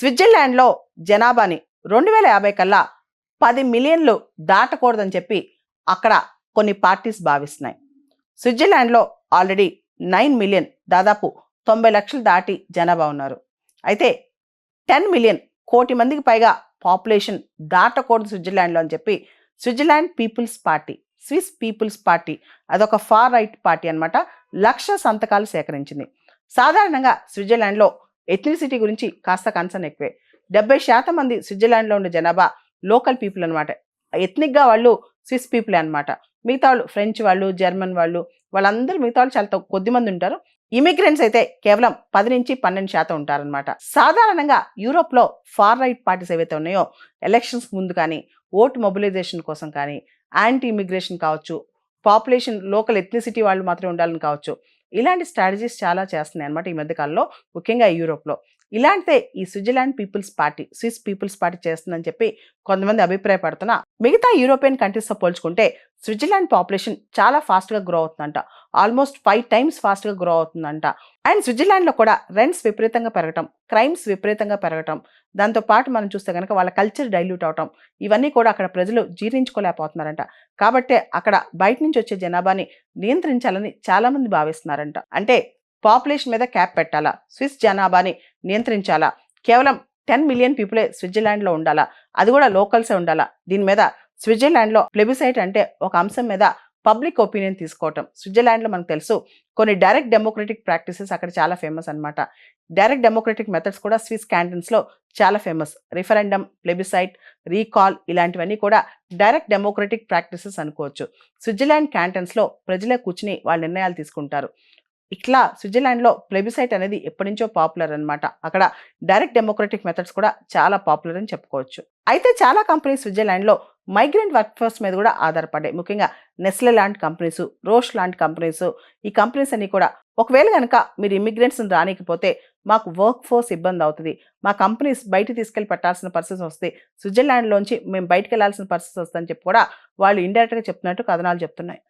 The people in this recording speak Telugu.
స్విట్జర్లాండ్లో జనాభాని 2050 కల్లా 10 మిలియన్లు దాటకూడదని చెప్పి అక్కడ కొన్ని పార్టీస్ భావిస్తున్నాయి. స్విట్జర్లాండ్లో ఆల్రెడీ 9 మిలియన్, దాదాపు 90 లక్షలు దాటి జనాభా ఉన్నారు. అయితే 10 మిలియన్, కోటి మందికి పైగా పాపులేషన్ దాటకూడదు స్విట్జర్లాండ్లో అని చెప్పి Switzerland people's party, Swiss people's party, అదొక ఫార్ రైట్ పార్టీ అనమాట, 1,00,000 సంతకాలు సేకరించింది. సాధారణంగా స్విట్జర్లాండ్లో ఎథ్నిసిటీ గురించి కాస్త కన్సర్న్ ఎక్కువే. 70% మంది స్విట్జర్లాండ్లో ఉండే జనాభా లోకల్ పీపుల్ అనమాట. ఎథ్నిక్గా వాళ్ళు స్విస్ పీపులే అనమాట. మిగతా వాళ్ళు ఫ్రెంచ్ వాళ్ళు, జర్మన్ వాళ్ళు, వాళ్ళందరూ మిగతా వాళ్ళు చాలా కొద్ది మంది ఉంటారు. ఇమిగ్రెంట్స్ అయితే కేవలం 10 నుంచి 12% ఉంటారనమాట. సాధారణంగా యూరోప్లో ఫార్ రైట్ పార్టీస్ ఏవైతే ఉన్నాయో ఎలక్షన్స్ ముందు కానీ, ఓటు మొబిలైజేషన్ కోసం కానీ, యాంటీ ఇమిగ్రేషన్ కావచ్చు, పాపులేషన్ లోకల్ ఎథ్నిసిటీ వాళ్ళు మాత్రమే ఉండాలని కావచ్చు, ఇలాంటి స్ట్రాటజీస్ చాలా చేస్తున్నాయి అనమాట ఈ మధ్యకాలంలో, ముఖ్యంగా యూరోప్లో. ఇలాంటిదే ఈ Switzerland people's party, Swiss people's party చేస్తుందని చెప్పి కొంతమంది అభిప్రాయపడుతున్నా, మిగతా యూరోపియన్ కంట్రీస్తో పోల్చుకుంటే స్విట్జర్లాండ్ పాపులేషన్ చాలా ఫాస్ట్గా గ్రో అవుతుందంట. ఆల్మోస్ట్ 5 టైమ్స్ ఫాస్ట్గా గ్రో అవుతుందంట. అండ్ స్విట్జర్లాండ్లో కూడా రెంట్స్ విపరీతంగా పెరగటం, క్రైమ్స్ విపరీతంగా పెరగటం, దాంతోపాటు మనం చూస్తే కనుక వాళ్ళ కల్చర్ డైల్యూట్ అవటం, ఇవన్నీ కూడా అక్కడ ప్రజలు జీర్ణించుకోలేకపోతున్నారంట. కాబట్టే అక్కడ బయట నుంచి వచ్చే జనాభాని నియంత్రించాలని చాలామంది భావిస్తున్నారంట. అంటే పాపులేషన్ మీద క్యాప్ పెట్టాలా, స్విస్ జనాభాని నియంత్రించాలా, కేవలం 10 మిలియన్ పీపులే స్విట్జర్లాండ్లో ఉండాలా, అది కూడా లోకల్సే ఉండాలా, దీని మీద స్విట్జర్లాండ్లో ప్లెబిసైట్ అంటే ఒక అంశం మీద పబ్లిక్ ఒపీనియన్ తీసుకోవటం. స్విట్జర్లాండ్లో మనకు తెలుసు కొన్ని డైరెక్ట్ డెమోక్రటిక్ ప్రాక్టీసెస్ అక్కడ చాలా ఫేమస్ అనమాట. డైరెక్ట్ డెమోక్రటిక్ మెథడ్స్ కూడా స్విస్ క్యాంటన్స్లో చాలా ఫేమస్. రిఫరెండమ్, ప్లెబిసైట్, రీకాల్, ఇలాంటివన్నీ కూడా డైరెక్ట్ డెమోక్రటిక్ ప్రాక్టీసెస్ అనుకోవచ్చు. స్విట్జర్లాండ్ క్యాంటన్స్లో ప్రజలే కూర్చుని వాళ్ళ నిర్ణయాలు తీసుకుంటారు. ఇట్లా స్విట్జర్లాండ్లో ప్లెబిసైట్ అనేది ఎప్పటి నుంచో పాపులర్ అనమాట. అక్కడ డైరెక్ట్ డెమోక్రటిక్ మెథడ్స్ కూడా చాలా పాపులర్ అని చెప్పుకోవచ్చు. అయితే చాలా కంపెనీస్ స్విట్జర్లాండ్లో మైగ్రెంట్ వర్క్ ఫోర్స్ మీద కూడా ఆధారపడ్డాయి. ముఖ్యంగా నెస్లే లాంటి కంపెనీస్, రోష్ లాంటి కంపెనీస్, ఈ కంపెనీస్ అన్ని కూడా ఒకవేళ కనుక మీరు ఇమిగ్రెంట్స్ని రానికపోతే మాకు వర్క్ ఫోర్స్ ఇబ్బంది అవుతుంది, మా కంపెనీస్ బయట తీసుకెళ్ళి పెట్టాల్సిన పరిస్థితి వస్తే, స్విట్జర్లాండ్లోంచి మేము బయటకు వెళ్లాల్సిన పరిస్థితి వస్తుందని చెప్పి కూడా వాళ్ళు ఇండైరెక్ట్గా చెప్తున్నట్టు కథనాలు చెప్తున్నాయి.